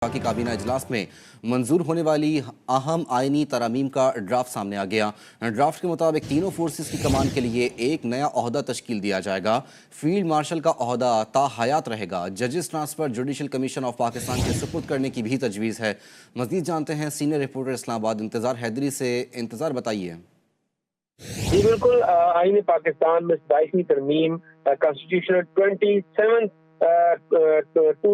की काबीना इजलास में मंजूर होने वाली अहम आईनी तरामीम का ड्राफ्ट सामने आ गया। ड्राफ्ट के मुताबिक तीनों फोर्सेस की कमान के लिए एक नया ओहदा तश्कील दिया जाएगा। फील्ड मार्शल का ओहदा ताहयात रहेगा। जजेस transfer judicial commission of Pakistan के सुपुर्द करने की भी तजवीज़ है। मज़ीद जानते हैं सीनियर रिपोर्टर इस्लामाबाद इंतज़ार हैदरी से। इंतज़ार बताइए। जी बिल्कुल, आईन पाकिस्तान में 22वीं तरमीम कॉन्स्टिट्यूशनल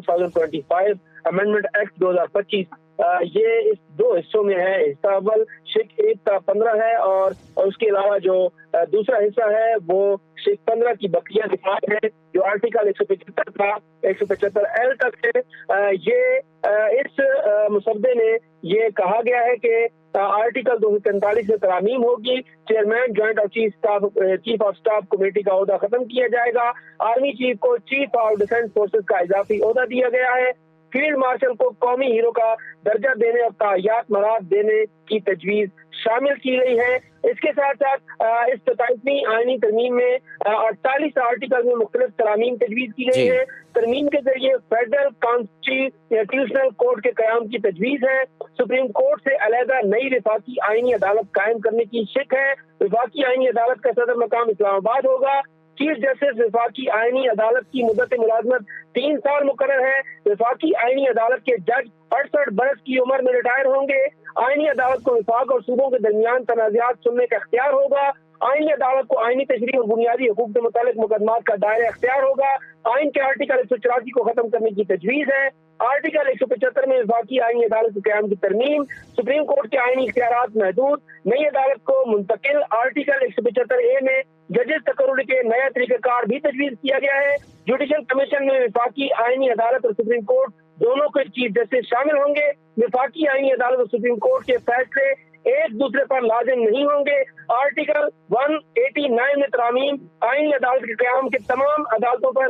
2025 अमेंडमेंट एक्ट 2025 ये इस दो हिस्सों में है। हिस्सा अव्वल शेख 1 का 15 है और उसके अलावा जो दूसरा हिस्सा है वो शेख 15 की बकिया दिफात है जो आर्टिकल 175 का 175L तक है। ये इस मुसद्दे में ये कहा गया है कि आर्टिकल 243 में तरामीम होगी। Chairman joint of chief of staff committee का ओहदा खत्म किया जाएगा। आर्मी चीफ को चीफ ऑफ डिफेंस फोर्सेस का इजाफी ओहदा दिया गया है। फील्ड मार्शल को कौमी हीरो का दर्जा देने और तायात मराद देने की तजवीज शामिल की गई है। इसके साथ साथ इस 27वीं आईनी तरमीम में 48 आर्टिकल में मुख्तलिफ तरामीम तजवीज की गई है। तरमीम के जरिए फेडरल कॉन्स्टिट्यूशनल कोर्ट के कयाम की तजवीज है। सुप्रीम कोर्ट से अलहदा नई विफाकी आईनी अदालत कायम करने की शिक है। विफाकी आईनी अदालत का सदर मकाम इस्लामाबाद होगा। चीफ जस्टिस विफाकी आईनी अदालत की मुद्दत मुलाजमत 3 साल मुकर्रर है। विफाकी आईनी अदालत के जज 68 बरस की उम्र में रिटायर होंगे। आईनी अदालत को विफाक और सूबों के दरमियान तनाज़ात सुनने का इख्तियार होगा। आईनी अदालत को आईनी तशरीह और बुनियादी हुकूक से मुतालिक मुकदमात का दायरा इख्तियार होगा। आइन के आर्टिकल 184 को खत्म करने की तजवीज़ है। आर्टिकल 175 में विफाकी आईनी अदालत के क़याम की तरमीम। सुप्रीम कोर्ट के आईनी इख्तियारात महदूद। नई अदालत को मुंतकिल। आर्टिकल 175A में जजेस तकर्रुर के नया तरीक़ाकार भी तजवीज़ किया गया है। जुडिशल कमीशन में विफाकी आईनी अदालत और सुप्रीम कोर्ट दोनों के चीफ जस्टिस शामिल होंगे। विफाकी आईनी अदालत और सुप्रीम कोर्ट के फैसले एक दूसरे पर लाजिम नहीं होंगे। आर्टिकल 189 में तरामीम आईनी अदालत के क़याम के तमाम अदालतों पर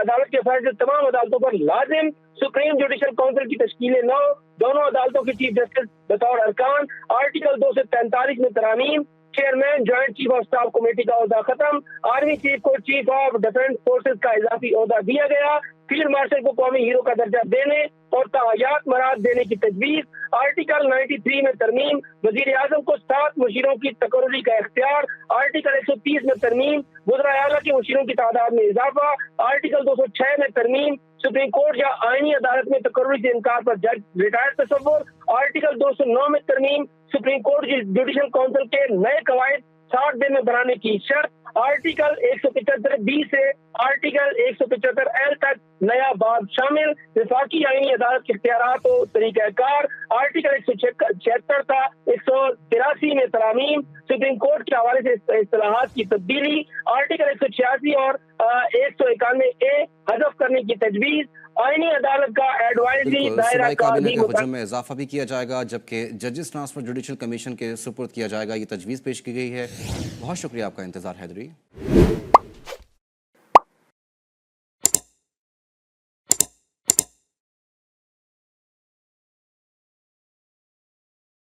अदालत के फैसले तमाम अदालतों पर लाजिम। सुप्रीम जुडिशल काउंसिल की तश्कील 9 दोनों अदालतों के चीफ जस्टिस बतौर अरकान। आर्टिकल 243 में तरामीम chairman joint chief of staff committee का ओहदा खत्म। आर्मी चीफ को चीफ ऑफ डिफेंस फोर्सेस का इजाफी ओहदा दिया गया। फील्ड मार्शल को कौमी हीरो का दर्जा देने और तायात मराद देने की तजवीज। आर्टिकल 93 में तरमीम वजीर आजम को 7 मुशीरों की तकर्रुरी का इख्तियार। आर्टिकल 130 में तरमीम वज़राए आला के मुशीरों की तादाद में इजाफा। आर्टिकल 206 में तरमीम सुप्रीम कोर्ट या आईनी अदालत में तकर्रुरी से इनकार पर जज रिटायर तसव्वुर। आर्टिकल 209 में तरमीम सुप्रीम कोर्ट जुडिशल काउंसिल के नए कवायद 60 दिन में बनाने की शर्त। आर्टिकल 175B से आर्टिकल 175L तक नया बाब शामिल। विफाकी आईनी अदालत के इख्तियारात और तरीक़ाकार। आर्टिकल 176 था 183 में तरामीम सुप्रीम कोर्ट के हवाले से इस्तिलाहात की तब्दीली। आर्टिकल 186 और 191A हज़फ करने की तजवीज़। आईनी अदालत का एडवाइजरी दायरा काबीना के हुजूम में इजाफा भी किया जाएगा, जबकि जजेस ट्रांसफर जुडिशल कमीशन के सुपुर्द किया जाएगा। ये तजवीज़ पेश की गई है। बहुत शुक्रिया आपका इंतज़ार हैदरी।